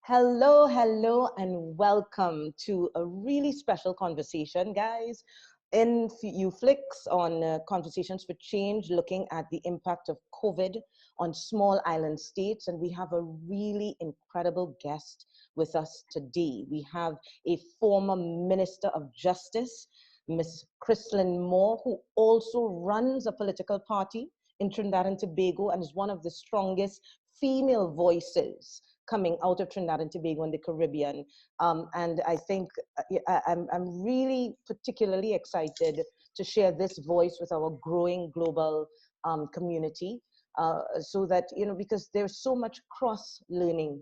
Hello, hello, and welcome to a really special conversation, guys. In few flicks on Conversations for Change, looking at the impact of COVID on small island states. And we have a really incredible guest with us today. We have a former Minister of Justice, Ms. Christlyn Moore, who also runs a political party in Trinidad and Tobago and is one of the strongest female voices coming out of Trinidad and Tobago in the Caribbean. And I think I'm really particularly excited to share this voice with our growing global community so that, because there's so much cross-learning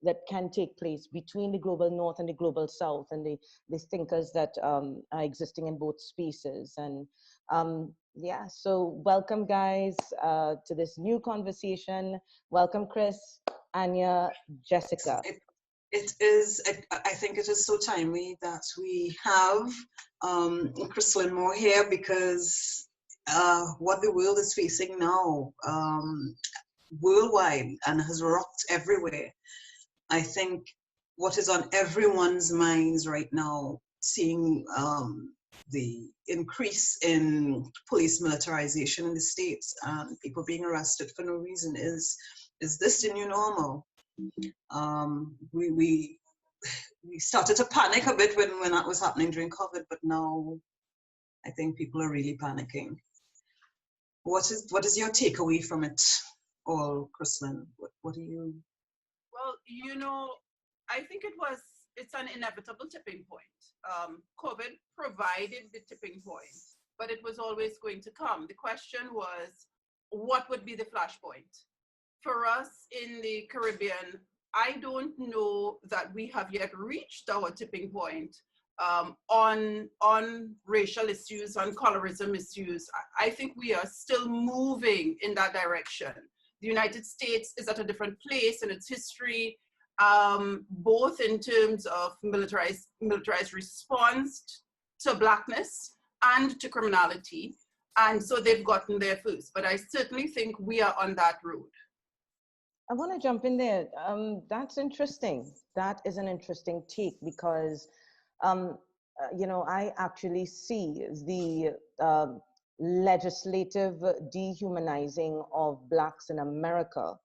that can take place between the global north and the global south and the thinkers that are existing in both spaces. And yeah, so welcome guys to this new conversation. Welcome Chris, Anya, Jessica. It is, I think it is so timely that we have Christlyn Moore here because what the world is facing now worldwide and has rocked everywhere. I think what is on everyone's minds right now, seeing the increase in police militarization in the States and people being arrested for no reason, is this the new normal? We started to panic a bit when that was happening during COVID, but now I think people are really panicking. What is your takeaway from it all, Christlyn? What do you? Well, I think it's an inevitable tipping point. COVID provided the tipping point, but it was always going to come. The question was, what would be the flashpoint? For us in the Caribbean, I don't know that we have yet reached our tipping point on racial issues, on colorism issues. I think we are still moving in that direction. The United States is at a different place in its history, both in terms of militarized response to Blackness and to criminality. And so they've gotten there first. But I certainly think we are on that road. I want to jump in there. That's interesting. That is an interesting take because, I actually see the legislative dehumanizing of Blacks in America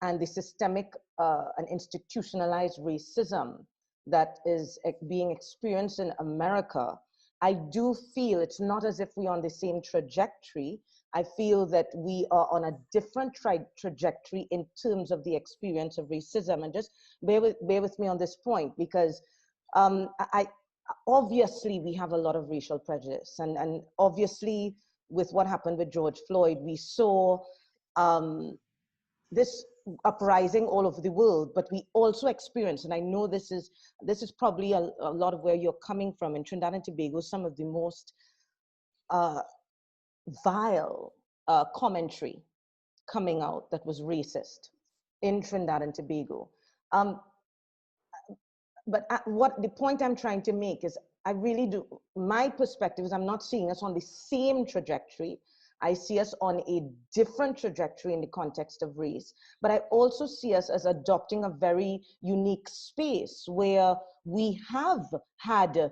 and the systemic and institutionalized racism that is being experienced in America. I do feel it's not as if we're on the same trajectory. I feel that we are on a different trajectory in terms of the experience of racism. And just bear with me on this point, because obviously we have a lot of racial prejudice. And obviously with what happened with George Floyd, we saw this uprising all over the world, but we also experienced, and I know this is probably a lot of where you're coming from in Trinidad and Tobago, some of the most vile commentary coming out that was racist in Trinidad and Tobago. But what the point I'm trying to make is, I really do, my perspective is I'm not seeing us on the same trajectory. I see us on a different trajectory in the context of race, but I also see us as adopting a very unique space where we have had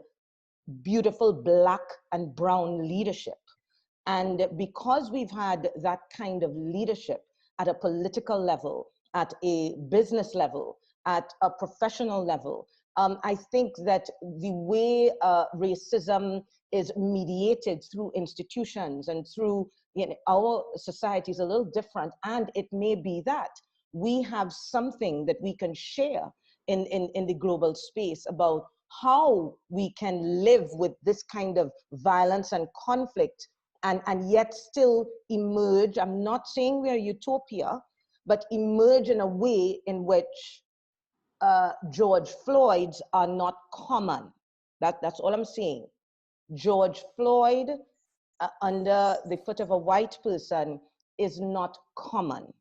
beautiful Black and brown leadership. And because we've had that kind of leadership at a political level, at a business level, at a professional level, I think that the way racism is mediated through institutions and through our society is a little different. And it may be that we have something that we can share in the global space about how we can live with this kind of violence and conflict and yet still emerge. I'm not saying we're utopia, but emerge in a way in which George Floyd's are not common. That's all I'm saying. George Floyd under the foot of a white person is not common.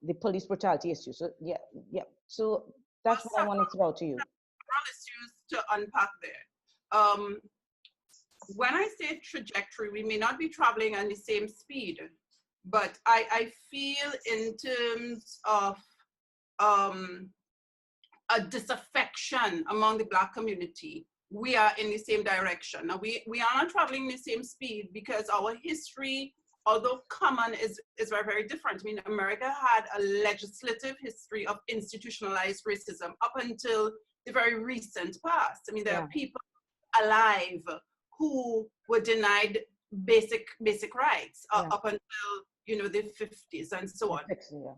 The police brutality issue. So yeah. So that's what I wanted to throw out to you. Several issues to unpack there. When I say trajectory, we may not be traveling at the same speed, but I feel in terms of a disaffection among the Black community, we are in the same direction. Now, we are not traveling the same speed because our history, although common, is very, very different. I mean, America had a legislative history of institutionalized racism up until the very recent past. I mean, there are people alive who were denied basic rights up until, you know, the 50s and so on. Coming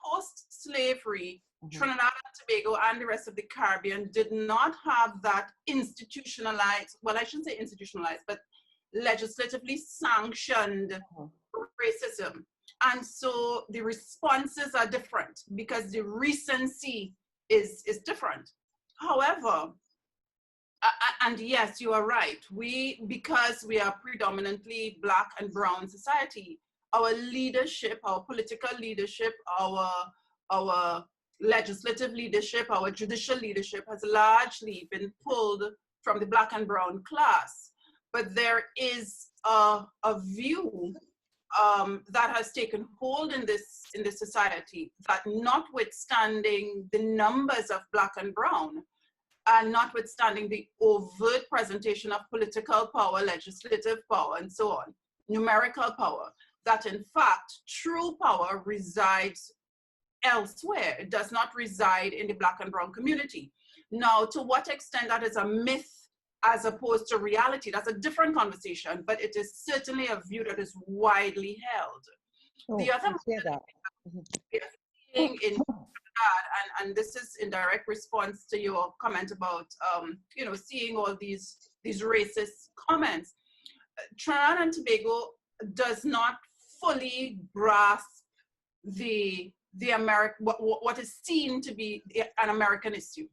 post-slavery, Trinidad and Tobago and the rest of the Caribbean did not have that institutionalized, well, I shouldn't say institutionalized, but legislatively sanctioned racism. And so the responses are different because the recency is different. However, and yes, you are right, because we are predominantly Black and brown society, our leadership, our political leadership, our legislative leadership, our judicial leadership has largely been pulled from the Black and brown class. But there is a view that has taken hold in this society, that notwithstanding the numbers of Black and brown, and notwithstanding the overt presentation of political power, legislative power, and so on, numerical power, that in fact true power resides elsewhere. It does not reside in the Black and brown community. Now, to what extent that is a myth as opposed to reality, that's a different conversation, but it is certainly a view that is widely held. The other we are seeing in Trinidad, and this is in direct response to your comment about you know, seeing all these racist comments. Trinidad and Tobago does not fully grasp what is seen to be an American issue.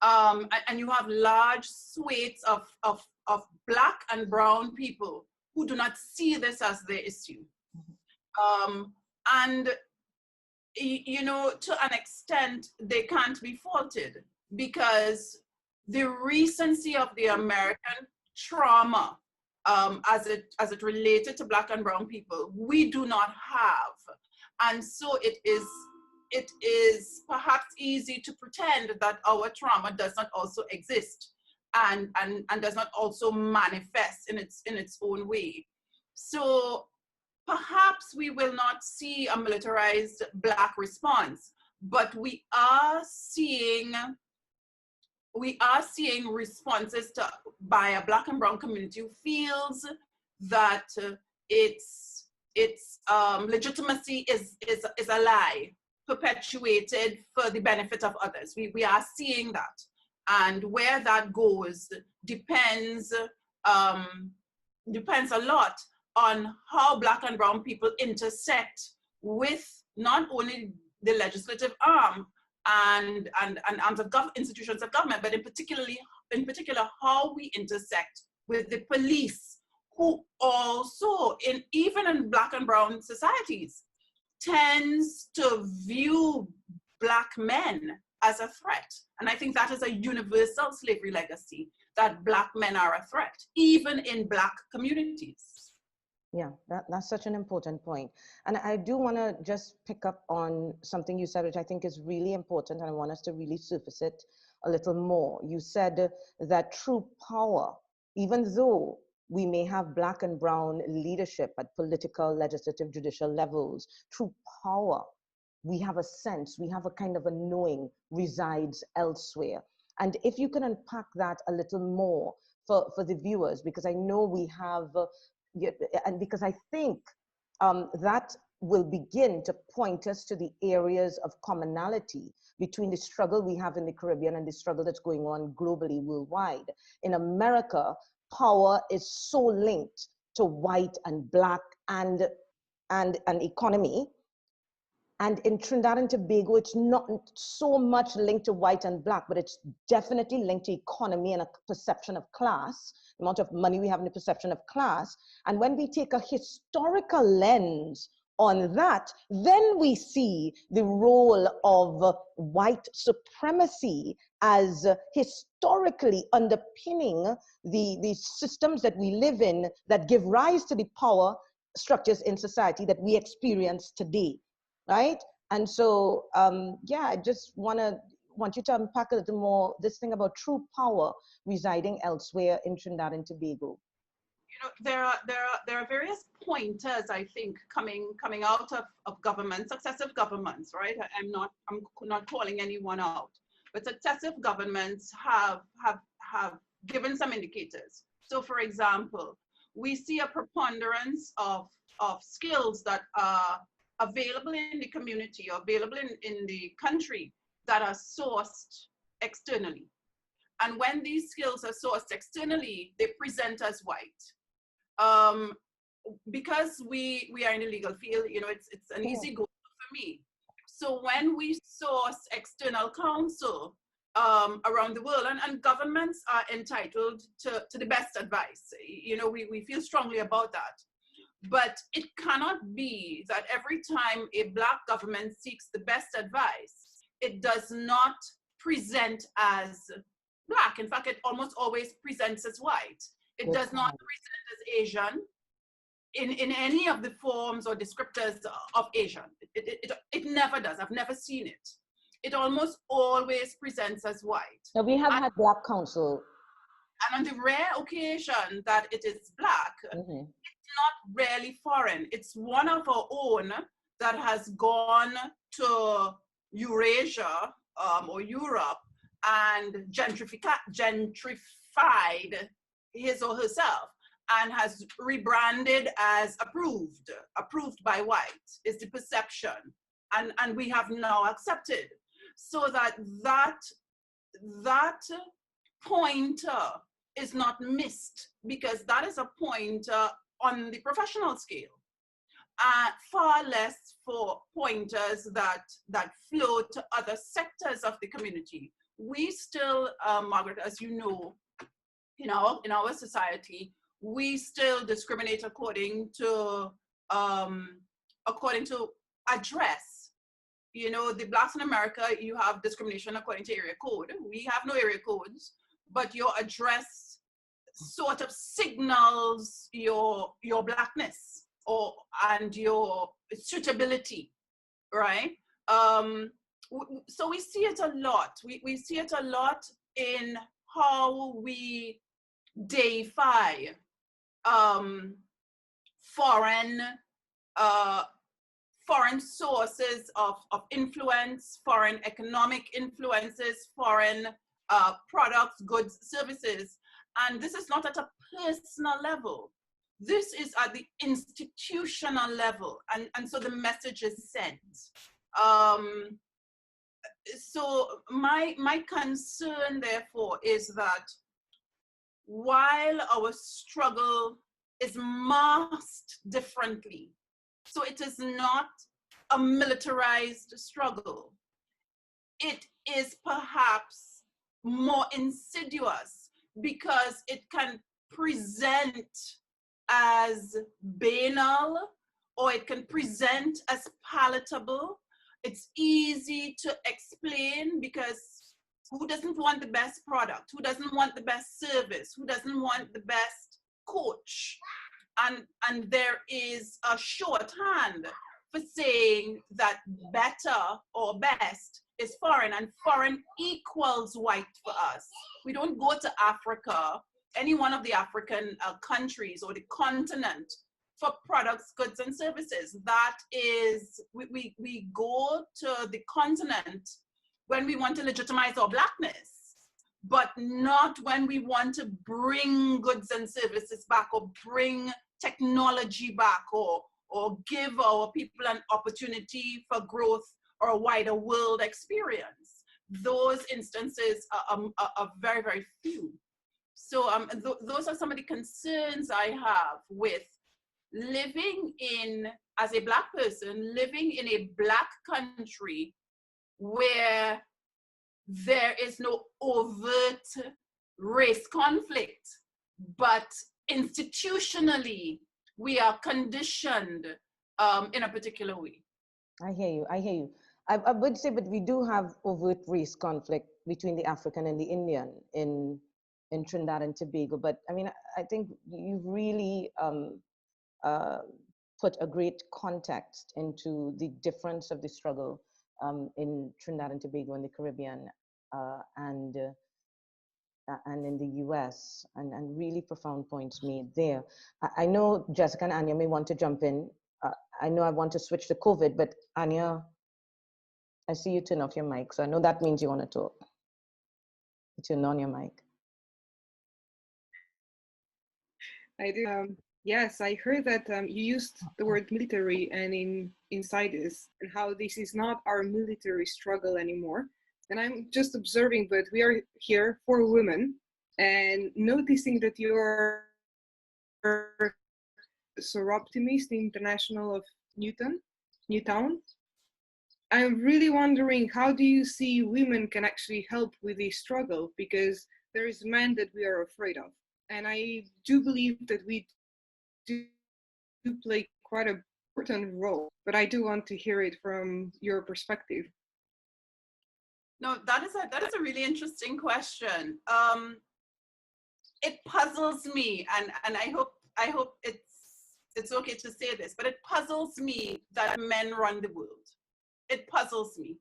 And you have large swathes of Black and brown people who do not see this as their issue. And, you know, to an extent, they can't be faulted because the recency of the American trauma as it related to Black and brown people, we do not have. And so it is perhaps easy to pretend that our trauma does not also exist and does not also manifest in its own way. So perhaps we will not see a militarized Black response, but we are seeing responses by a Black and brown community who feels that its legitimacy is a lie perpetuated for the benefit of others. We are seeing that, and where that goes depends a lot on how Black and brown people intersect with not only the legislative arm and arms of institutions of government, but in particular how we intersect with the police, who also even in Black and brown societies tends to view Black men as a threat. And I think that is a universal slavery legacy, that Black men are a threat, even in Black communities. Yeah, that's such an important point. And I do want to just pick up on something you said, which I think is really important, and I want us to really surface it a little more. You said that true power, even though we may have Black and brown leadership at political, legislative, judicial levels, true power, we have a sense, we have a kind of a knowing, resides elsewhere. And if you can unpack that a little more for the viewers, because I know we have, and because I think that will begin to point us to the areas of commonality between the struggle we have in the Caribbean and the struggle that's going on globally, worldwide. In America, power is so linked to white and Black and economy. And in Trinidad and Tobago, it's not so much linked to white and Black, but it's definitely linked to economy and a perception of class, the amount of money we have in the perception of class. And when we take a historical lens on that, then we see the role of white supremacy as historically underpinning the systems that we live in that give rise to the power structures in society that we experience today, right? And so, yeah, I just want to, want you to unpack a little more this thing about true power residing elsewhere in Trinidad and Tobago. You know, there are various pointers, I think, coming out of government, successive governments, right? I'm not calling anyone out, but successive governments have given some indicators. So, for example, we see a preponderance of skills that are available in the community or available in the country that are sourced externally. And when these skills are sourced externally, they present as white. Because we are in the legal field, you know, it's an easy goal for me. So when we source external counsel around the world, and governments are entitled to the best advice, you know, we feel strongly about that. But it cannot be that every time a Black government seeks the best advice, it does not present as Black. In fact, it almost always presents as white. It does not present as Asian in any of the forms or descriptors of Asian. It never does. I've never seen it. It almost always presents as white. Now, we have had Black counsel. And on the rare occasion that it is Black, it's not really foreign. It's one of our own that has gone to Eurasia or Europe and gentrified his or herself and has rebranded as approved by white is the perception. And we have now accepted. So that pointer is not missed, because that is a pointer on the professional scale. Far less for pointers that flow to other sectors of the community. We still, Margaret, as you know, in our society, we still discriminate according to address. You know, the Blacks in America, you have discrimination according to area code. We have no area codes, but your address sort of signals your Blackness and your suitability, right? So we see it a lot. We see it a lot in how we deify foreign sources of influence, foreign economic influences, foreign products, goods, services. And this is not at a personal level. This is at the institutional level. And so the message is sent. So my concern, therefore, is that while our struggle is masked differently, so it is not a militarized struggle, it is perhaps more insidious because it can present as banal, or it can present as palatable. It's easy to explain because who doesn't want the best product? Who doesn't want the best service? Who doesn't want the best coach? And there is a shorthand for saying that better or best is foreign, and foreign equals white for us. We don't go to Africa, any one of the African countries or the continent, for products, goods, and services. That is, we go to the continent when we want to legitimize our Blackness, but not when we want to bring goods and services back, or bring technology back, or give our people an opportunity for growth or a wider world experience. Those instances are very, very few. So those are some of the concerns I have with living in, as a Black person, living in a Black country where there is no overt race conflict, but institutionally we are conditioned in a particular way. I hear you. I would say, but we do have overt race conflict between the African and the Indian in Trinidad and Tobago. But I mean, I think you've really put a great context into the difference of the struggle in Trinidad and Tobago and the Caribbean. and in the US, and really profound points made there. I know Jessica and Anya may want to jump in. I know I want to switch to COVID, but Anya, I see you turn off your mic, so I know that means you want to talk. Turn on your mic. I do. Yes, I heard that you used the word military and inside this, and how this is not our military struggle anymore. And I'm just observing, but we are here for women, and noticing that you're Soroptimist International of Newtown. I'm really wondering, how do you see women can actually help with this struggle? Because there is men that we are afraid of. And I do believe that we do play quite an important role, but I do want to hear it from your perspective. No, that is a really interesting question. It puzzles me, and I hope it's okay to say this, but it puzzles me that men run the world. It puzzles me.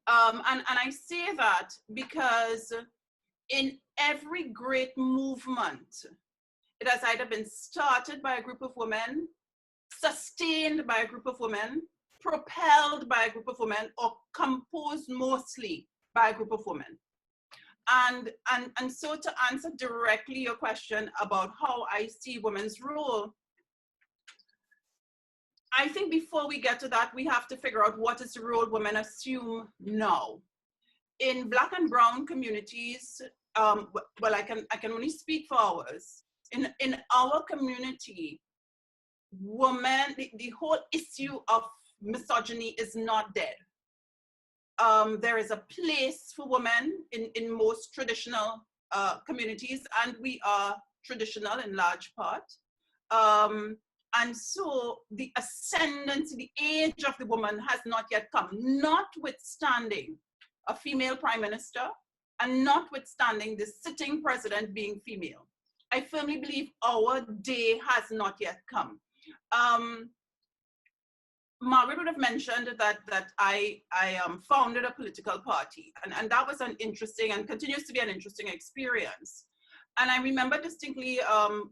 And I say that because in every great movement, it has either been started by a group of women, sustained by a group of women, propelled by a group of women, or composed mostly by a group of women. And so to answer directly your question about how I see women's role, I think before we get to that, we have to figure out what is the role women assume now. In Black and Brown communities, well, I can only speak for ours. In our community, women, the whole issue of misogyny is not dead. There is a place for women in most traditional communities, and we are traditional in large part. And so the ascendancy, the age of the woman has not yet come, notwithstanding a female prime minister and notwithstanding the sitting president being female. I firmly believe our day has not yet come. Margaret would have mentioned that I founded a political party, and that was an interesting and continues to be an interesting experience. And I remember distinctly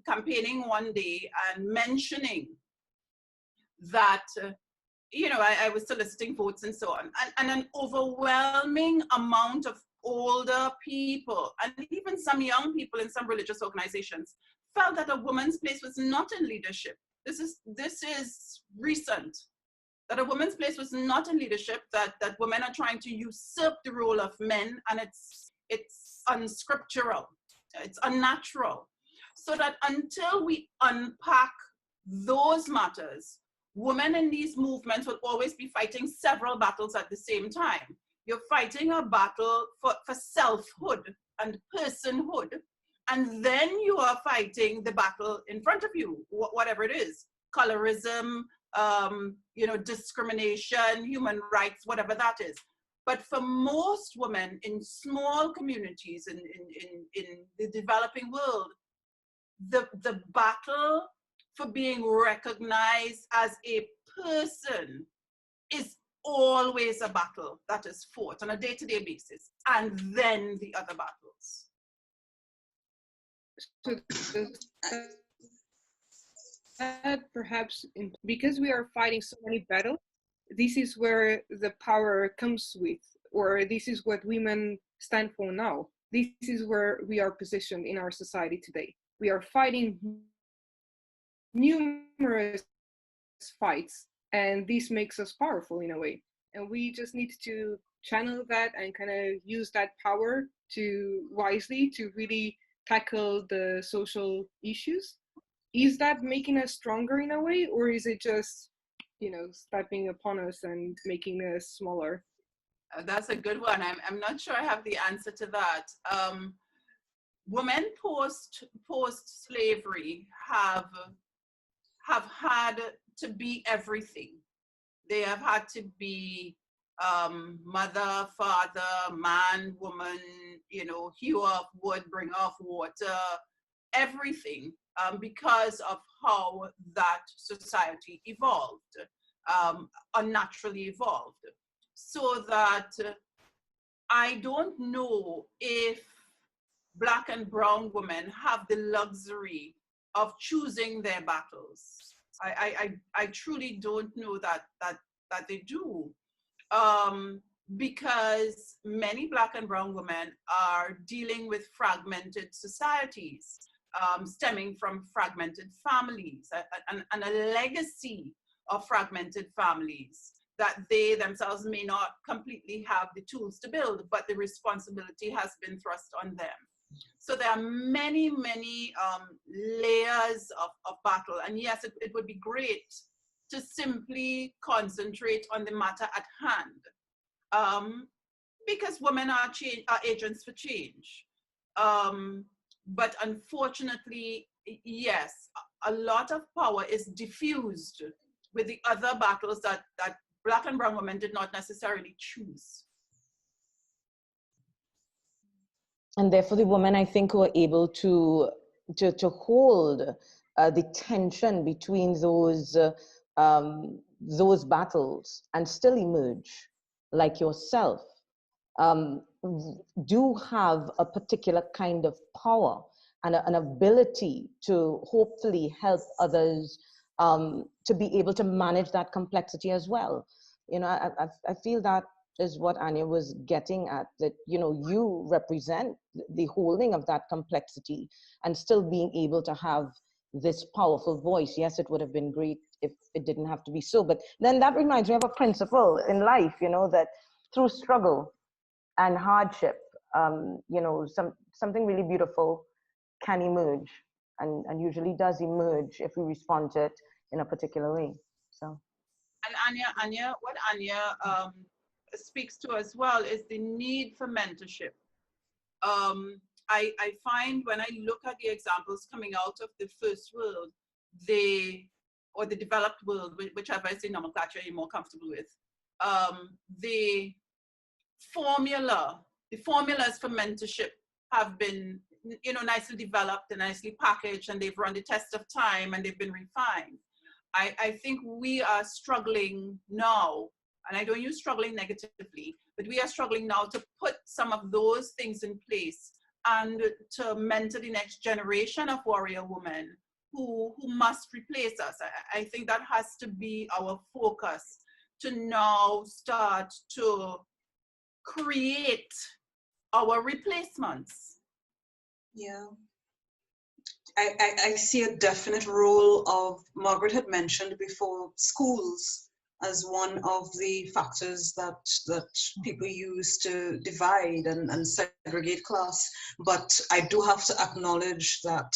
campaigning one day and mentioning that, you know, I was soliciting votes and so on. And an overwhelming amount of older people, and even some young people in some religious organizations, felt that a woman's place was not in leadership. This is recent. That a woman's place was not in leadership, that women are trying to usurp the role of men, and it's unscriptural. It's unnatural. So that until we unpack those matters, women in these movements will always be fighting several battles at the same time. You're fighting a battle for selfhood and personhood, and then you are fighting the battle in front of you, whatever it is, colorism, you know, discrimination, human rights, whatever that is. But for most women in small communities in the developing world, the battle for being recognized as a person is always a battle that is fought on a day-to-day basis, and then the other battles. So that perhaps because we are fighting so many battles, this is where the power comes with, or this is what women stand for now. This is where we are positioned in our society today. We are fighting numerous fights, and this makes us powerful in a way. And we just need to channel that and kind of use that power to wisely to really tackle the social issues. Is that making us stronger in a way, or is it just, you know, stepping upon us and making us smaller? That's a good one. I'm not sure I have the answer to that. Women post slavery have had to be everything. They have had to be mother, father, man, woman, you know, hew off wood, bring off water, everything, because of how that society evolved, unnaturally evolved. So that I don't know if Black and brown women have the luxury of choosing their battles. I truly don't know that they do. Because many Black and brown women are dealing with fragmented societies, stemming from fragmented families, and a legacy of fragmented families that they themselves may not completely have the tools to build, but the responsibility has been thrust on them. So there are many, many layers of battle. And yes, it would be great to simply concentrate on the matter at hand, because women are agents for change. But unfortunately, yes, a lot of power is diffused with the other battles that Black and brown women did not necessarily choose. And therefore the women, I think, were able to hold the tension between those battles and still emerge, like yourself, do have a particular kind of power and an ability to hopefully help others to be able to manage that complexity as well. You know, I feel that is what Anya was getting at, that, you know, you represent the holding of that complexity and still being able to have this powerful voice. Yes, it would have been great if it didn't have to be so, but then that reminds me of a principle in life, you know, that through struggle and hardship, you know, something really beautiful can emerge, and usually does emerge if we respond to it in a particular way. So. And Anya, what Anya speaks to as well is the need for mentorship. I find when I look at the examples coming out of the first world, or the developed world, whichever is the nomenclature you're more comfortable with, the formulas for mentorship have been, you know, nicely developed and nicely packaged, and they've run the test of time and they've been refined. I think we are struggling now, and I don't use struggling negatively, but we are struggling now to put some of those things in place and to mentor the next generation of warrior women who must replace us. I think that has to be our focus, to now start to create our replacements. Yeah. I see a definite role of, Margaret had mentioned before, schools as one of the factors that people use to divide and segregate class. But I do have to acknowledge that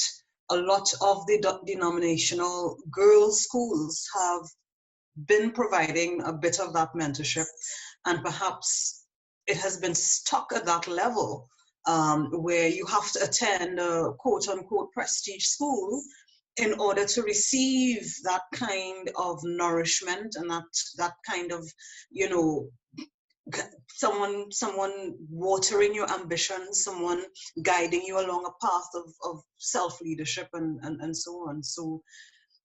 a lot of the denominational girls' schools have been providing a bit of that mentorship, and perhaps it has been stuck at that level. Where you have to attend a quote-unquote prestige school in order to receive that kind of nourishment and that kind of, you know, someone watering your ambitions, someone guiding you along a path of self-leadership and so on. So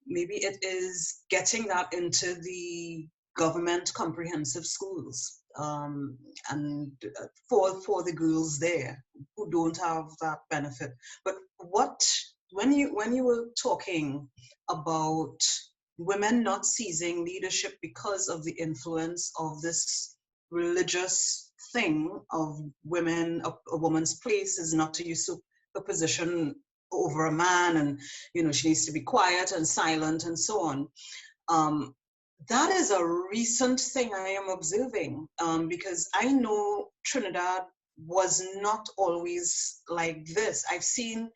maybe it is getting that into the government comprehensive schools, and for the girls there who don't have that benefit. But when you were talking about women not seizing leadership because of the influence of this religious thing of women, a woman's place is not to usurp a position over a man, and, you know, she needs to be quiet and silent and so on. That is a recent thing I am observing, because I know Trinidad was not always like this. I've seen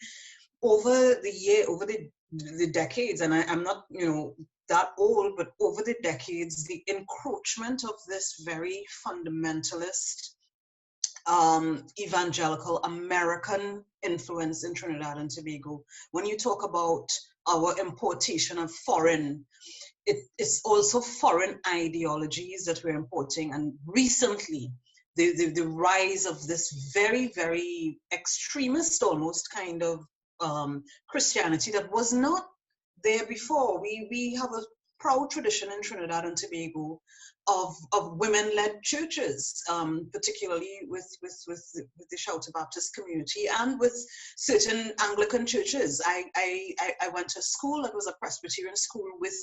over the decades, and I'm not, you know, that old, but over the decades, the encroachment of this very fundamentalist evangelical American influence in Trinidad and Tobago. When you talk about our importation of foreign, it's also foreign ideologies that we're importing. And recently, the rise of this very, very extremist almost kind of Christianity that was not there before. We have a proud tradition in Trinidad and Tobago of women-led churches, particularly with the Shouter Baptist community and with certain Anglican churches. I went to school that was a Presbyterian school with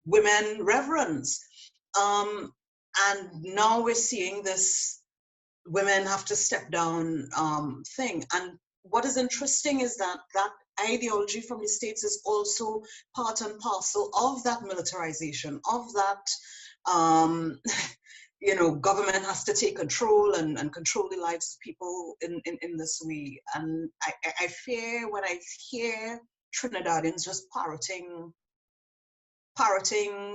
women reverends. And now we're seeing this women have to step down thing. And what is interesting is that that ideology from the States is also part and parcel of that militarization, of that, you know, government has to take control and control the lives of people in this way. And I fear when I hear Trinidadians just parroting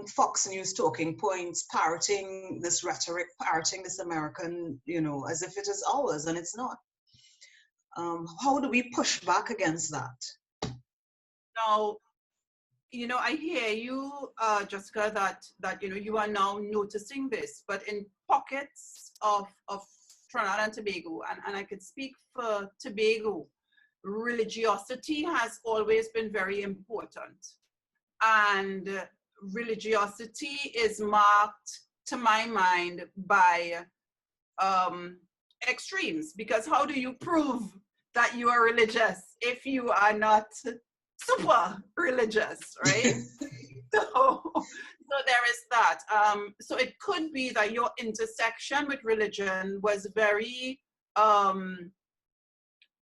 Fox News talking points, parroting this rhetoric, parroting this American, you know, as if it is ours, and it's not. How do we push back against that? Now, you know, I hear you, Jessica, that you know, you are now noticing this, but in pockets of Trinidad and Tobago, and I could speak for Tobago, religiosity has always been very important. And religiosity is marked, to my mind, by extremes, because how do you prove that you are religious if you are not super religious, right? So there is that. So it could be that your intersection with religion was very,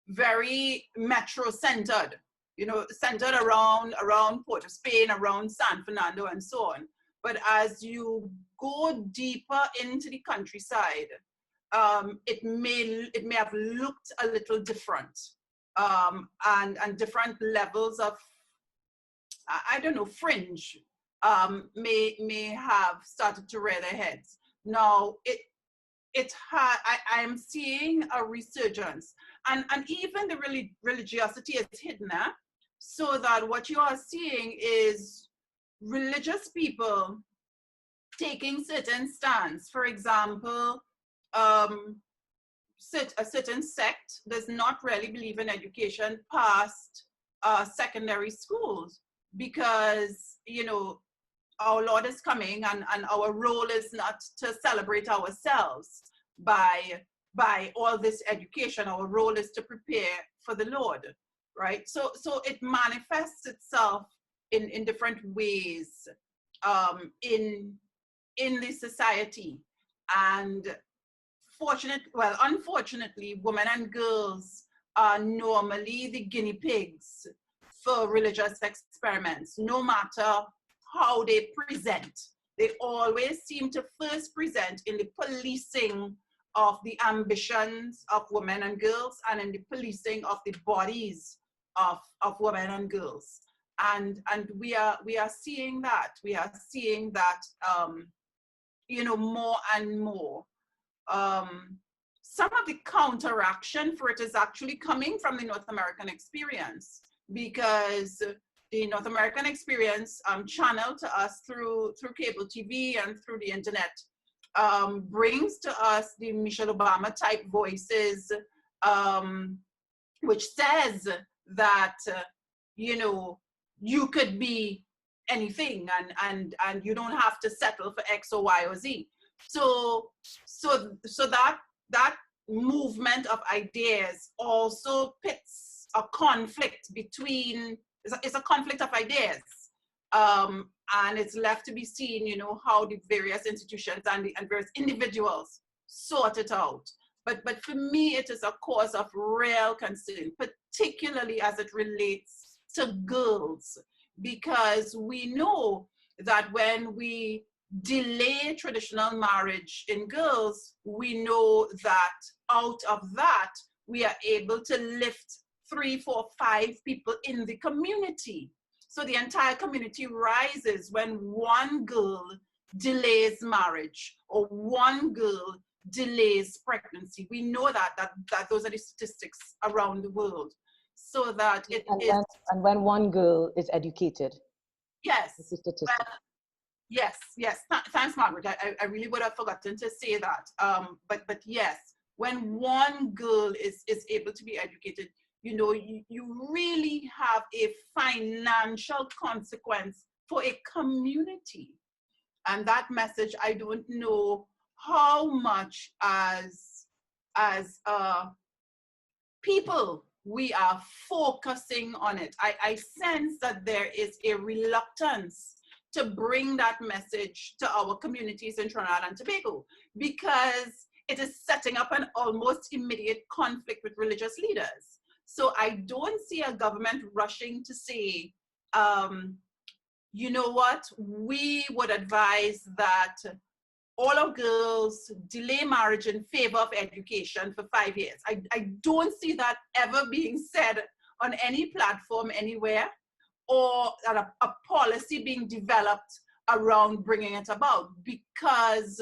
very metro-centered, you know, centered around Port of Spain, around San Fernando, and so on. But as you go deeper into the countryside, it may have looked a little different, and different levels of, I don't know, fringe may have started to rear their heads. Now, I am seeing a resurgence, and even the religiosity is hidden, so that what you are seeing is religious people taking certain stance. For example, a certain sect does not really believe in education past secondary schools, because, you know, our Lord is coming, and our role is not to celebrate ourselves by all this education. Our role is to prepare for the Lord, right? So it manifests itself in different ways in the society. And unfortunately, women and girls are normally the guinea pigs for religious experiments, no matter how they present. They always seem to first present in the policing of the ambitions of women and girls, and in the policing of the bodies of women and girls. And we are seeing that. We are seeing that, you know, more and more. Some of the counteraction for it is actually coming from the North American experience, because the North American experience, channeled to us through cable TV and through the internet, brings to us the Michelle Obama type voices, which says that, you know, you could be anything, and you don't have to settle for X or Y or Z. So that movement of ideas also pits a conflict between, it's a conflict of ideas, and it's left to be seen, you know, how the various institutions and various individuals sort it out. But for me, it is a cause of real concern, particularly as it relates to girls, because we know that when we delay traditional marriage in girls, we know that out of that, we are able to lift 3, 4, 5 people in the community. So the entire community rises when one girl delays marriage or one girl delays pregnancy. We know that those are the statistics around the world. So that it is. And when one girl is educated. Yes. Well, yes. Thanks, Margaret. I really would have forgotten to say that. But yes, when one girl is able to be educated, you know, you really have a financial consequence for a community. And that message, I don't know how much as people we are focusing on it. I sense that there is a reluctance to bring that message to our communities in Trinidad and Tobago, because it is setting up an almost immediate conflict with religious leaders. So I don't see a government rushing to say, you know what, we would advise that all our girls delay marriage in favor of education for 5 years. I don't see that ever being said on any platform anywhere, or a policy being developed around bringing it about, because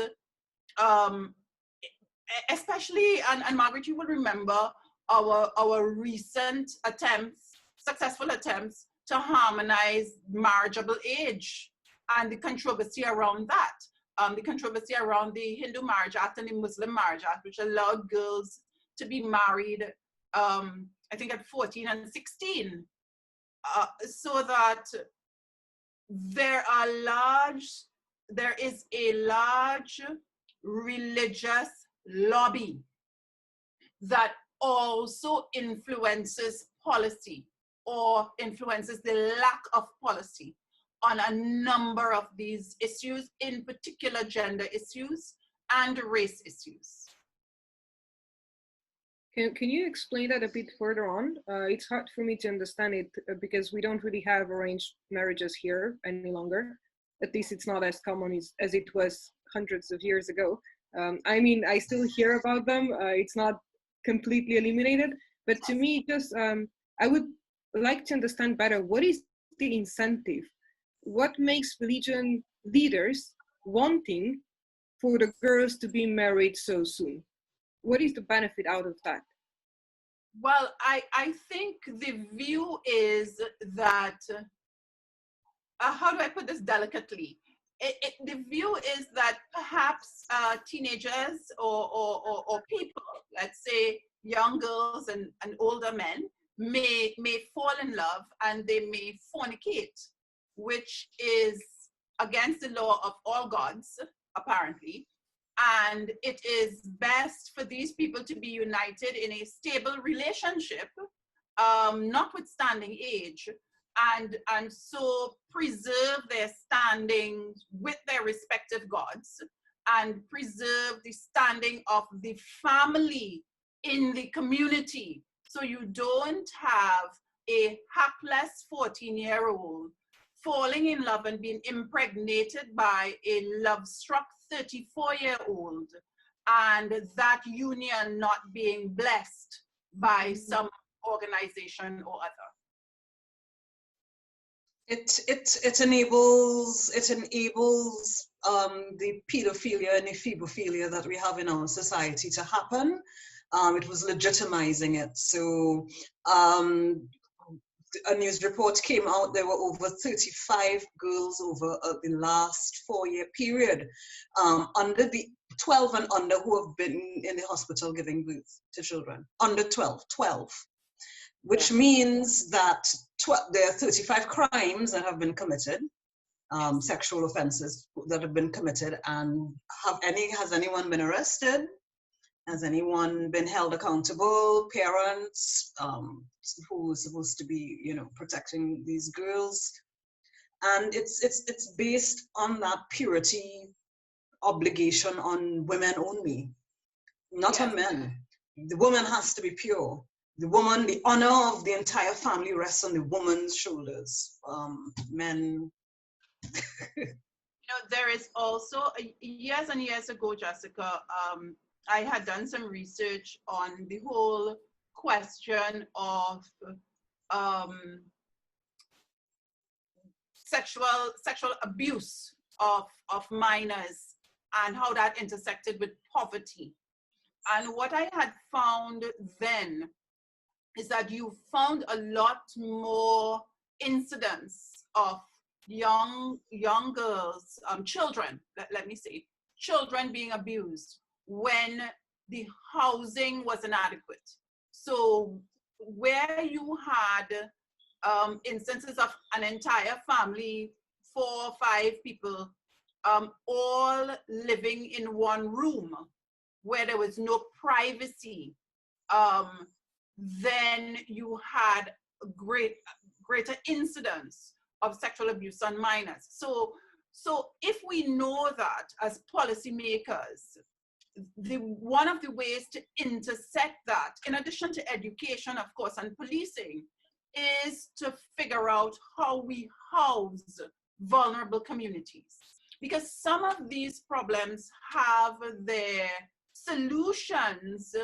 especially, and Margaret, you will remember our recent attempts, successful attempts to harmonize marriageable age and the controversy around that. The controversy around the Hindu Marriage Act and the Muslim Marriage Act, which allowed girls to be married, I think at 14 and 16, so that there is a large religious lobby that also influences policy, or influences the lack of policy on a number of these issues, in particular gender issues and race issues. Can you explain that a bit further on? It's hard for me to understand it because we don't really have arranged marriages here any longer. At least it's not as common as it was hundreds of years ago. I mean, I still hear about them. It's not completely eliminated, but to me, just I would like to understand better, what is the incentive? What makes religion leaders wanting for the girls to be married so soon? What is the benefit out of that? Well, I think the view is that, how do I put this delicately? The view is that perhaps teenagers or people, let's say young girls and older men, may fall in love and they may fornicate, which is against the law of all gods, apparently. And it is best for these people to be united in a stable relationship, notwithstanding age, and so preserve their standing with their respective gods, and preserve the standing of the family in the community. So you don't have a hapless 14-year-old falling in love and being impregnated by a love-struck 34-year-old, and that union not being blessed by some organization or other. It enables the pedophilia and ephebophilia that we have in our society to happen. It was legitimizing it. So a news report came out, there were over 35 girls over the last 4-year period under the 12 and under who have been in the hospital giving birth to children. Under 12, which means that there are 35 crimes that have been committed, sexual offenses that have been committed, and has anyone been arrested? Has anyone been held accountable? Parents who are supposed to be, protecting these girls, and it's based on that purity obligation on women only, not on men. The woman has to be pure. The woman, the honor of the entire family rests on the woman's shoulders. Men. There is also years and years ago, Jessica. I had done some research on the whole question of sexual abuse of minors and how that intersected with poverty. And what I had found then is that you found a lot more incidents of young girls, children, let me say, children being abused when the housing was inadequate. So where you had instances of an entire family 4 or 5 people all living in one room where there was no privacy, then you had a greater incidence of sexual abuse on minors. So if we know that as policymakers, one of the ways to intersect that, in addition to education, of course, and policing, is to figure out how we house vulnerable communities. Because some of these problems have their solutions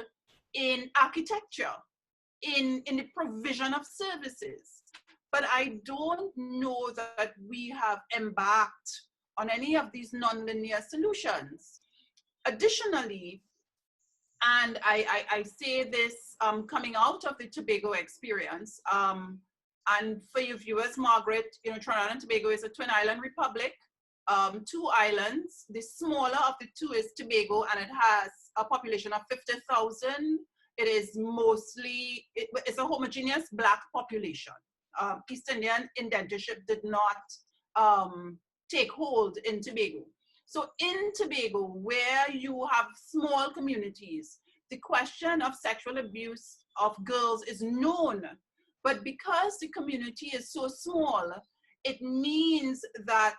in architecture, in the provision of services. But I don't know that we have embarked on any of these nonlinear solutions. Additionally, and I say this coming out of the Tobago experience, and for your viewers, Margaret, Trinidad and Tobago is a twin island republic, 2 islands. The smaller of the 2 is Tobago, and it has a population of 50,000. It is mostly, it's a homogeneous Black population. East Indian indentureship did not take hold in Tobago. So in Tobago, where you have small communities, the question of sexual abuse of girls is known. But because the community is so small, it means that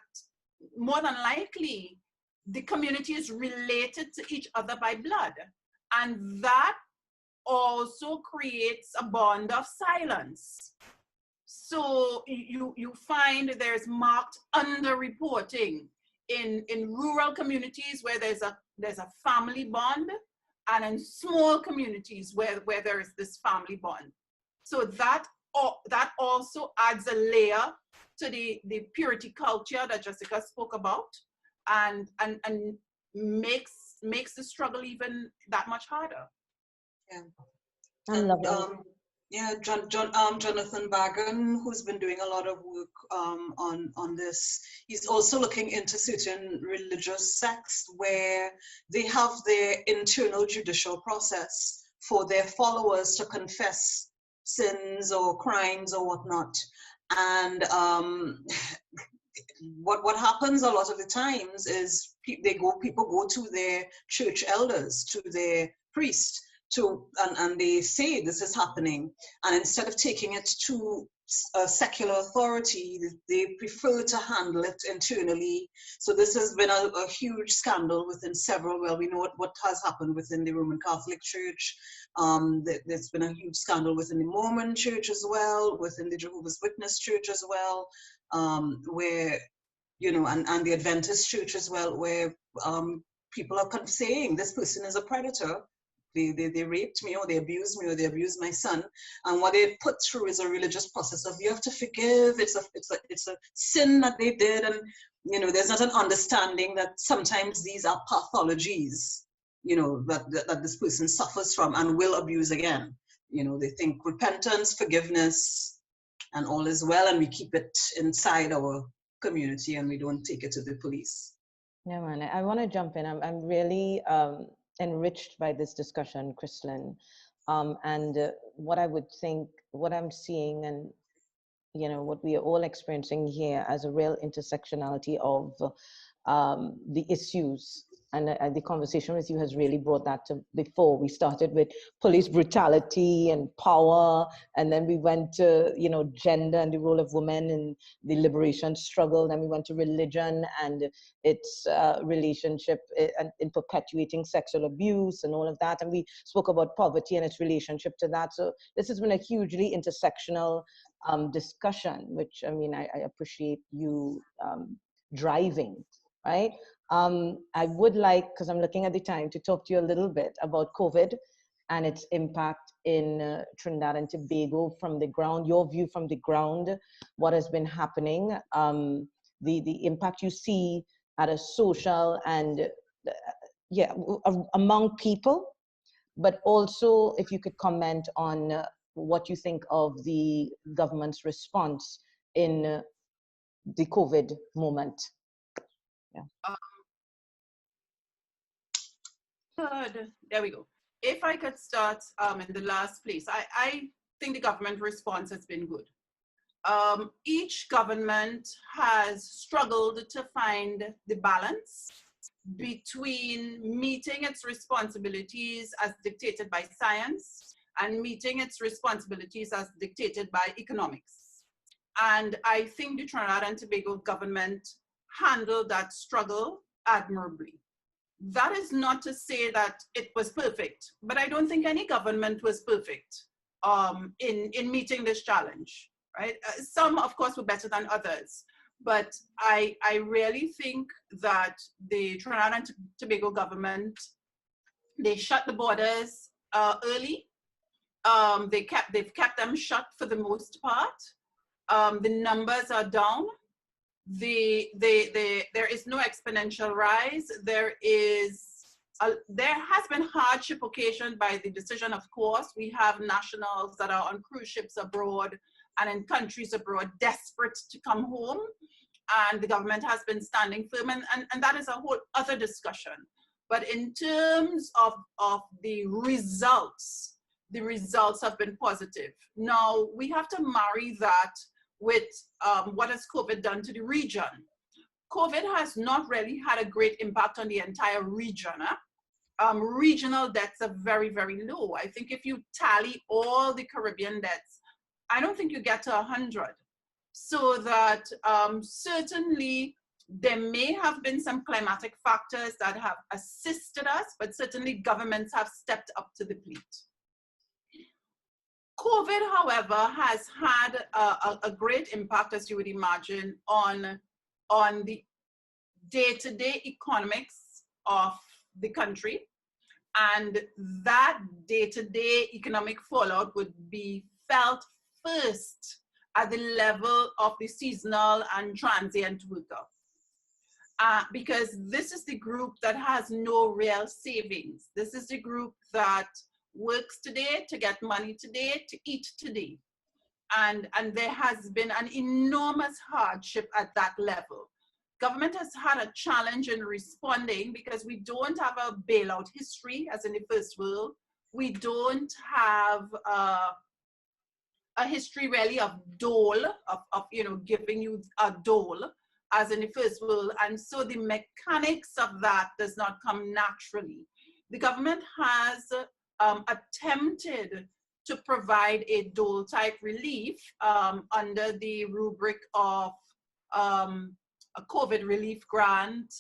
more than likely, the community is related to each other by blood. And that also creates a bond of silence. So you find there's marked underreporting in rural communities where there's a family bond, and in small communities where there is this family bond. So that also adds a layer to the purity culture that Jessica spoke about, and makes the struggle even that much harder. Yeah. And yeah, Jonathan Bagan, who's been doing a lot of work on this, he's also looking into certain religious sects where they have their internal judicial process for their followers to confess sins or crimes or whatnot. And what happens a lot of the times is people go to their church elders, to their priest, and they say this is happening, and instead of taking it to a secular authority, they prefer to handle it internally. So this has been a huge scandal within several, well, we know what has happened within the Roman Catholic Church. There's been a huge scandal within the Mormon Church as well, within the Jehovah's Witness Church as well, where, and the Adventist Church as well, where people are saying this person is a predator. They raped me, or they abused me, or they abused my son, and what they put through is a religious process of, you have to forgive. It's a sin that they did, and there's not an understanding that sometimes these are pathologies, that this person suffers from and will abuse again. They think repentance, forgiveness, and all is well, and we keep it inside our community and we don't take it to the police. Yeah, man, I want to jump in. I'm really enriched by this discussion, Christlyn, and what I'm seeing, and what we are all experiencing here as a real intersectionality of the issues. And the conversation with you has really brought that to before. We started with police brutality and power, and then we went to, gender and the role of women in the liberation struggle. Then we went to religion and its relationship in perpetuating sexual abuse and all of that. And we spoke about poverty and its relationship to that. So this has been a hugely intersectional discussion, which, I appreciate you driving, right? I would like, because I'm looking at the time, to talk to you a little bit about COVID and its impact in Trinidad and Tobago from the ground, your view from the ground, what has been happening, the impact you see at a social and, among people, but also if you could comment on what you think of the government's response in the COVID moment. Yeah. Good. There we go. If I could start in the last place, I think the government response has been good. each government has struggled to find the balance between meeting its responsibilities as dictated by science and meeting its responsibilities as dictated by economics. And I think the Trinidad and Tobago government handled that struggle admirably. That is not to say that it was perfect, but I don't think any government was perfect in meeting this challenge, right? Some, of course, were better than others, but I really think that the Trinidad and Tobago government, they shut the borders early. They've kept them shut for the most part. The numbers are down. There is no exponential rise. There has been hardship occasioned by the decision, of course. We have nationals that are on cruise ships abroad and in countries abroad desperate to come home, and the government has been standing firm, and that is a whole other discussion. But in terms of the results have been positive. Now, we have to marry that with what has COVID done to the region. COVID has not really had a great impact on the entire region. Regional deaths are very, very low. I think if you tally all the Caribbean deaths, I don't think you get to 100. So that certainly there may have been some climatic factors that have assisted us, but certainly governments have stepped up to the plate. COVID, however, has had a great impact, as you would imagine, on the day-to-day economics of the country. And that day-to-day economic fallout would be felt first at the level of the seasonal and transient worker. Because this is the group that has no real savings. This is the group that works today to get money today, to eat today. And there has been an enormous hardship at that level. Government has had a challenge in responding because we don't have a bailout history as in the first world. We don't have a history really of dole, of giving you a dole as in the first world. And so the mechanics of that does not come naturally. The government has attempted to provide a dole type relief under the rubric of a COVID relief grant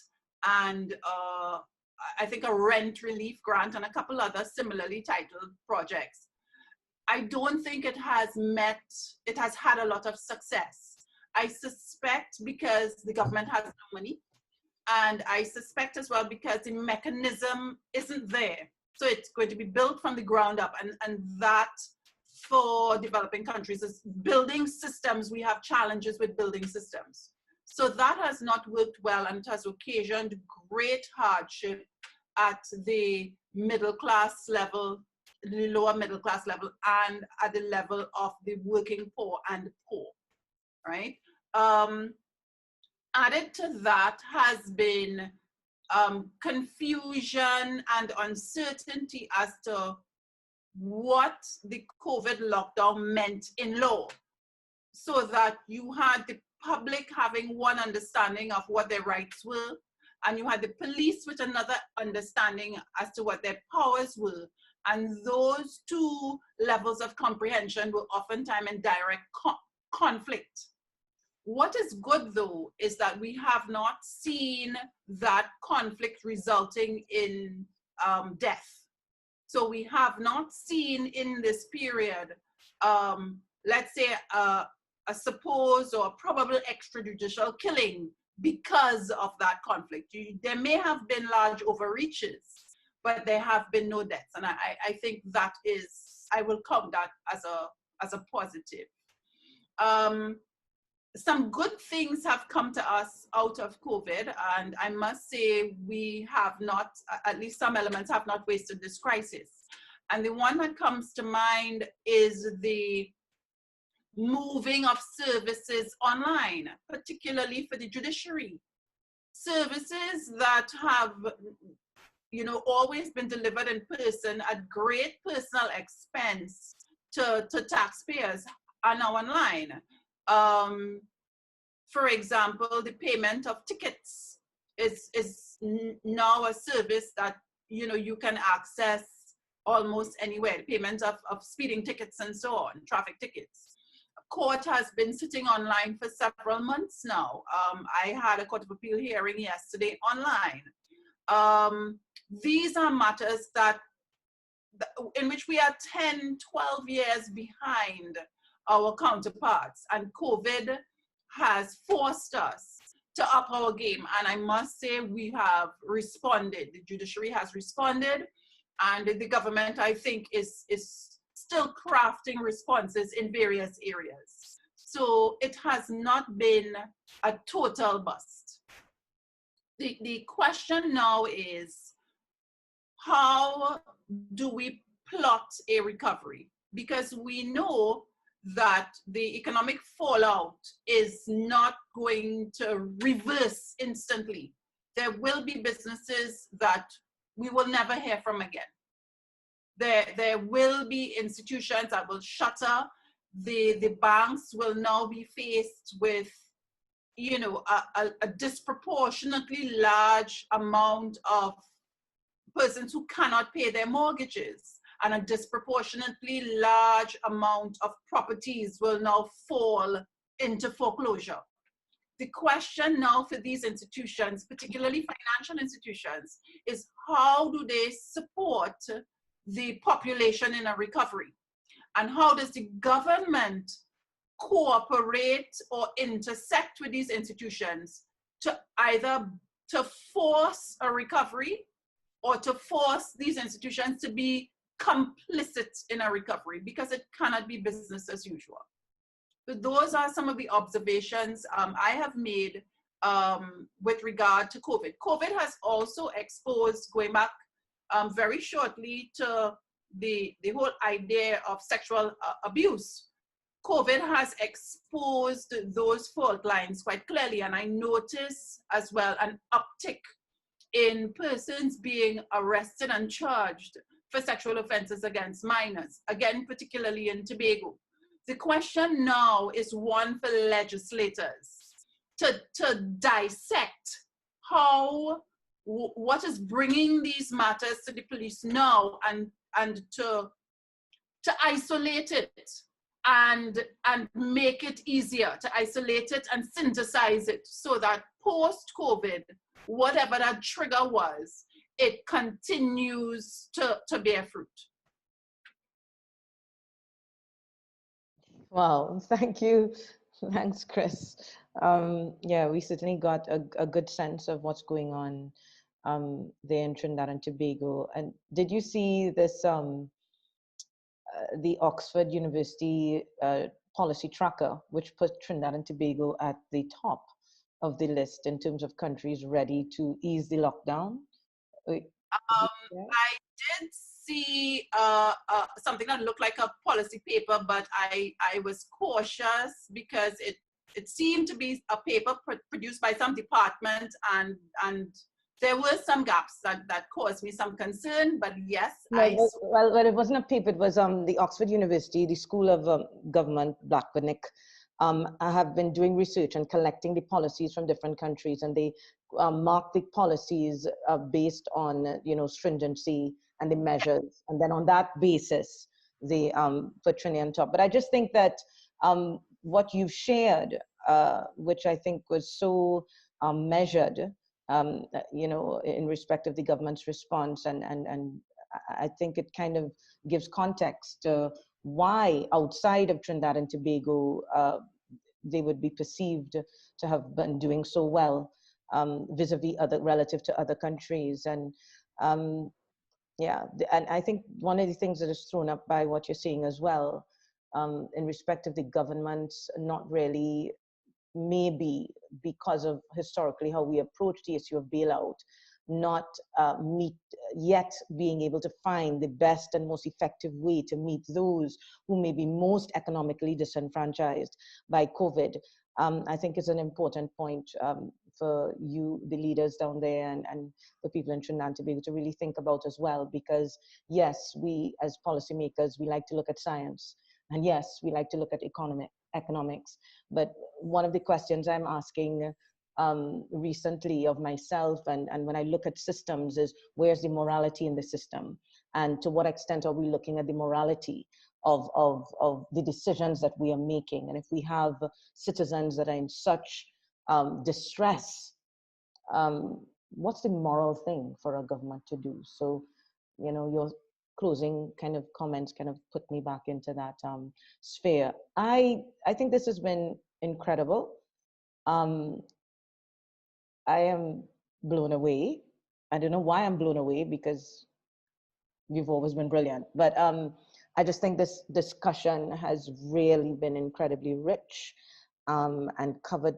and I think a rent relief grant and a couple other similarly titled projects. I don't think it has had a lot of success. I suspect because the government has no money, and I suspect as well because the mechanism isn't there. So it's going to be built from the ground up, and that for developing countries is building systems. We have challenges with building systems. So that has not worked well, and it has occasioned great hardship at the middle class level, the lower middle class level, and at the level of the working poor and poor, right? Added to that has been confusion and uncertainty as to what the COVID lockdown meant in law, so that you had the public having one understanding of what their rights were, and you had the police with another understanding as to what their powers were. And those two levels of comprehension were oftentimes in direct conflict. What is good, though, is that we have not seen that conflict resulting in death. So we have not seen in this period, let's say, a supposed or probable extrajudicial killing because of that conflict. There may have been large overreaches, but there have been no deaths. And I think that is, I will count that as a positive. Some good things have come to us out of COVID, and I must say we have not, at least some elements have not wasted this crisis. And the one that comes to mind is the moving of services online, particularly for the judiciary. Services that have, always been delivered in person at great personal expense to taxpayers are now online. For example, the payment of tickets is now a service that, you know, you can access almost anywhere. The payment of speeding tickets and so on, traffic tickets. Court has been sitting online for several months now. I had a Court of Appeal hearing yesterday online. These are matters that in which we are 10, 12 years behind our counterparts, and COVID has forced us to up our game. And I must say we have responded. The judiciary has responded, and the government, I think, is still crafting responses in various areas. So it has not been a total bust. The question now is, how do we plot a recovery? Because we know that the economic fallout is not going to reverse instantly. There will be businesses that we will never hear from again. There will be institutions that will shutter. The banks will now be faced with, you know, a disproportionately large amount of persons who cannot pay their mortgages, and a disproportionately large amount of properties will now fall into foreclosure. The question now for these institutions, particularly financial institutions, is how do they support the population in a recovery? And how does the government cooperate or intersect with these institutions to either to force a recovery or to force these institutions to be complicit in a recovery, because it cannot be business as usual. So those are some of the observations I have made with regard to COVID. COVID has also exposed, going back very shortly to the whole idea of sexual abuse. COVID has exposed those fault lines quite clearly, and I notice as well an uptick in persons being arrested and charged for sexual offenses against minors, again, particularly in Tobago. The question now is one for legislators to dissect what is bringing these matters to the police now, and to isolate it and make it easier, to isolate it and synthesize it, so that post-COVID, whatever that trigger was, it continues to bear fruit. Wow, thank you. Thanks, Chris. Yeah, we certainly got a good sense of what's going on there in Trinidad and Tobago. And did you see this, the Oxford University policy tracker, which put Trinidad and Tobago at the top of the list in terms of countries ready to ease the lockdown? I did see something that looked like a policy paper, but I was cautious because it seemed to be a paper produced by some department, and there were some gaps that caused me some concern, but yes. Well, it wasn't a paper, it was the Oxford University, the School of Government, Blackburnick, have been doing research and collecting the policies from different countries, and they mark the policies based on, you know, stringency and the measures, and then on that basis they put Trinidad on top. But I just think that what you've shared, which I think was so measured, you know, in respect of the government's response, and I think it kind of gives context to why outside of Trinidad and Tobago they would be perceived to have been doing so well vis-a-vis relative to other countries. And yeah, and I think one of the things that is thrown up by what you're saying as well, in respect of the government not really, maybe because of historically how we approach the issue of bailout, not yet being able to find the best and most effective way to meet those who may be most economically disenfranchised by COVID, I think is an important point for you, the leaders down there, and the people in Trinidad and Tobago to really think about as well. Because yes, we as policymakers, we like to look at science, and yes, we like to look at economics, economics. But one of the questions I'm asking recently of myself, and when I look at systems, is where's the morality in the system? And to what extent are we looking at the morality of the decisions that we are making? And if we have citizens that are in such distress, what's the moral thing for a government to do? So, you know, your closing kind of comments kind of put me back into that sphere. I think this has been incredible. I am blown away. I don't know why I'm blown away, because you've always been brilliant. But I just think this discussion has really been incredibly rich and covered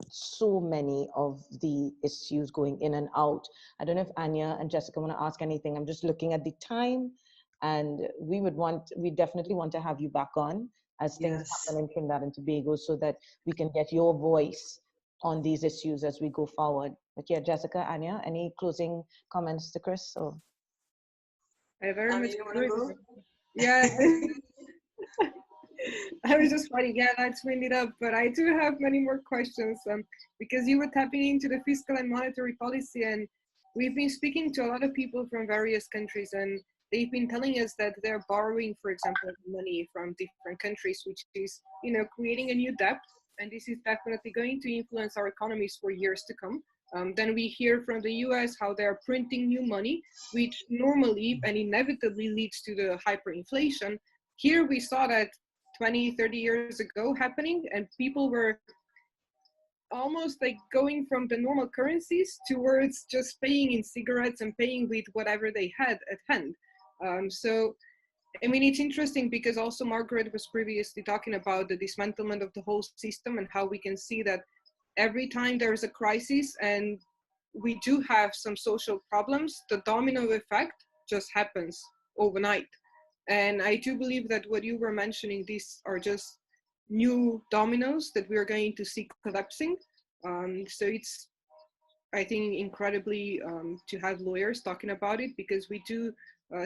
so many of the issues going in and out. I don't know if Anya and Jessica want to ask anything. I'm just looking at the time, and we definitely want to have you back on as things happen in Trinidad and Tobago, so that we can get your voice on these issues as we go forward. But yeah, Jessica, Anya, any closing comments to Chris? Or? I very Anya, much you wanna go? Yeah. I was just writing, yeah, let's wind it up. But I do have many more questions because you were tapping into the fiscal and monetary policy, and we've been speaking to a lot of people from various countries, and they've been telling us that they're borrowing, for example, money from different countries, which is, you know, creating a new debt. And this is definitely going to influence our economies for years to come. Then we hear from the US how they're printing new money, which normally and inevitably leads to the hyperinflation. Here we saw that 20, 30 years ago happening, and people were almost like going from the normal currencies towards just paying in cigarettes and paying with whatever they had at hand. So, I mean, it's interesting because also Margaret was previously talking about the dismantlement of the whole system and how we can see that every time there's a crisis and we do have some social problems, the domino effect just happens overnight. And I do believe that what you were mentioning, these are just new dominoes that we are going to see collapsing. So it's, I think, incredibly to have lawyers talking about it, because we do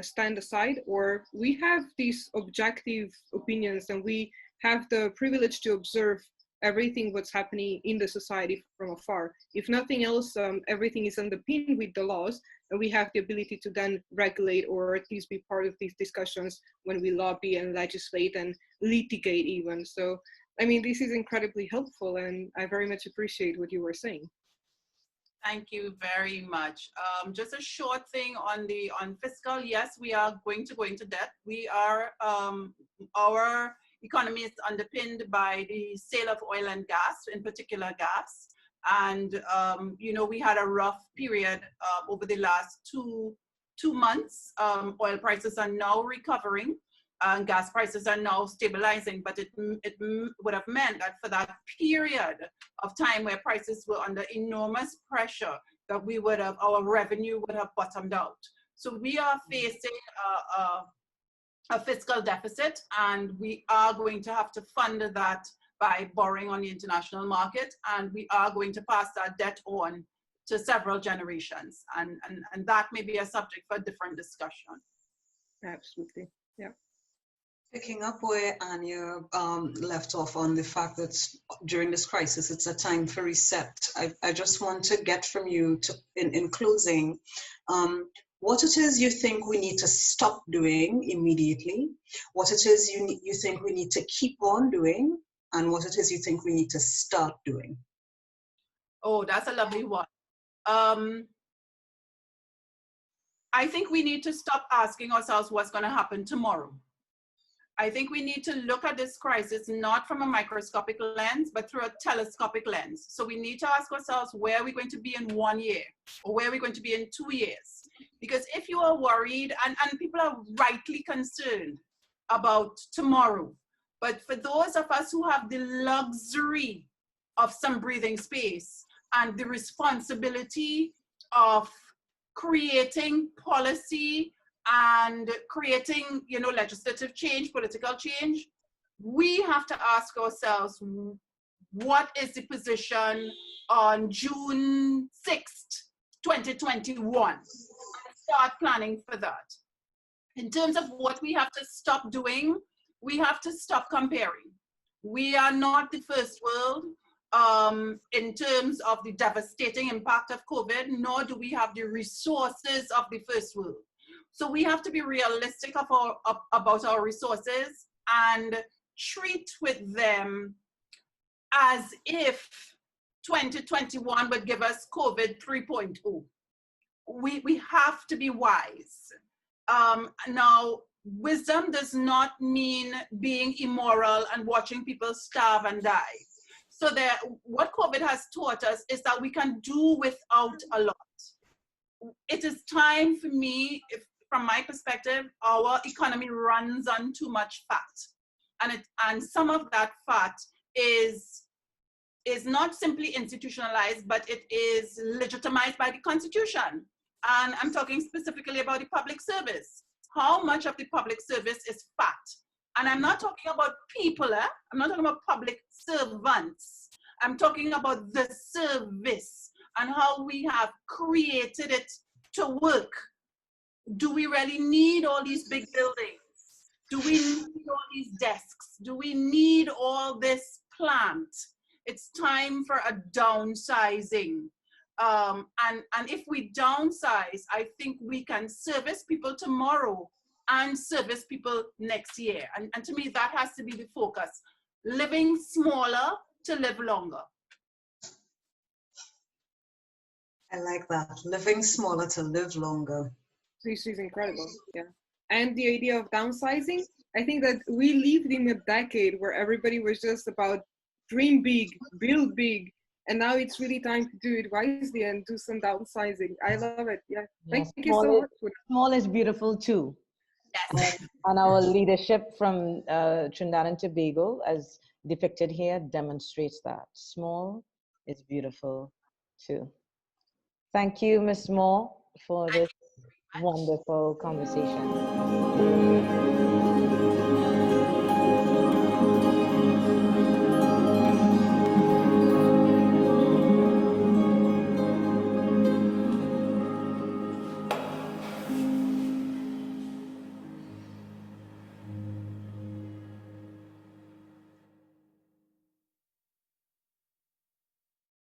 stand aside, or we have these objective opinions and we have the privilege to observe everything what's happening in the society from afar. If nothing else, everything is underpinned with the laws, and we have the ability to then regulate, or at least be part of these discussions when we lobby and legislate and litigate even. So, I mean, this is incredibly helpful, and I very much appreciate what you were saying. Thank you very much. Just a short thing on fiscal. Yes, we are going to go into debt. We are, our economy is underpinned by the sale of oil and gas, in particular gas. And, you know, we had a rough period over the last two months. Oil prices are now recovering. Gas prices are now stabilizing, but it would have meant that for that period of time where prices were under enormous pressure, that we would have, our revenue would have bottomed out. So we are facing a fiscal deficit, and we are going to have to fund that by borrowing on the international market, and we are going to pass that debt on to several generations, and that may be a subject for a different discussion. Absolutely, yeah. Picking up where Anya left off on the fact that during this crisis, it's a time for reset. I just want to get from you, in closing, what it is you think we need to stop doing immediately, what it is you think we need to keep on doing, and what it is you think we need to start doing. Oh, that's a lovely one. I think we need to stop asking ourselves what's going to happen tomorrow. I think we need to look at this crisis not from a microscopic lens, but through a telescopic lens. So we need to ask ourselves, where are we going to be in 1 year? Or where are we going to be in 2 years? Because if you are worried, and people are rightly concerned about tomorrow, but for those of us who have the luxury of some breathing space and the responsibility of creating policy and creating, you know, legislative change, political change, we have to ask ourselves, what is the position on June 6th, 2021? Start planning for that. In terms of what we have to stop doing, we have to stop comparing. We are not the first world in terms of the devastating impact of COVID, nor do we have the resources of the first world. So we have to be realistic about our resources and treat with them as if 2021 would give us COVID 3.0. We have to be wise. Now, wisdom does not mean being immoral and watching people starve and die. So what COVID has taught us is that we can do without a lot. It is time for me, from my perspective, our economy runs on too much fat. And some of that fat is not simply institutionalized, but it is legitimized by the Constitution. And I'm talking specifically about the public service. How much of the public service is fat? And I'm not talking about people, I'm not talking about public servants. I'm talking about the service and how we have created it to work. Do we really need all these big buildings? Do we need all these desks? Do we need all this plant? It's time for a downsizing. And if we downsize, I think we can service people tomorrow and service people next year. And to me, that has to be the focus. Living smaller to live longer. I like that. Living smaller to live longer. She's incredible, yeah. And the idea of downsizing, I think that we lived in a decade where everybody was just about dream big, build big, and now it's really time to do it wisely and do some downsizing. I love it, yeah. Thank you so much. Small is beautiful too. Yes. And our leadership from Trinidad and Tobago, as depicted here, demonstrates that. Small is beautiful too. Thank you, Ms. Moore, for this wonderful conversation.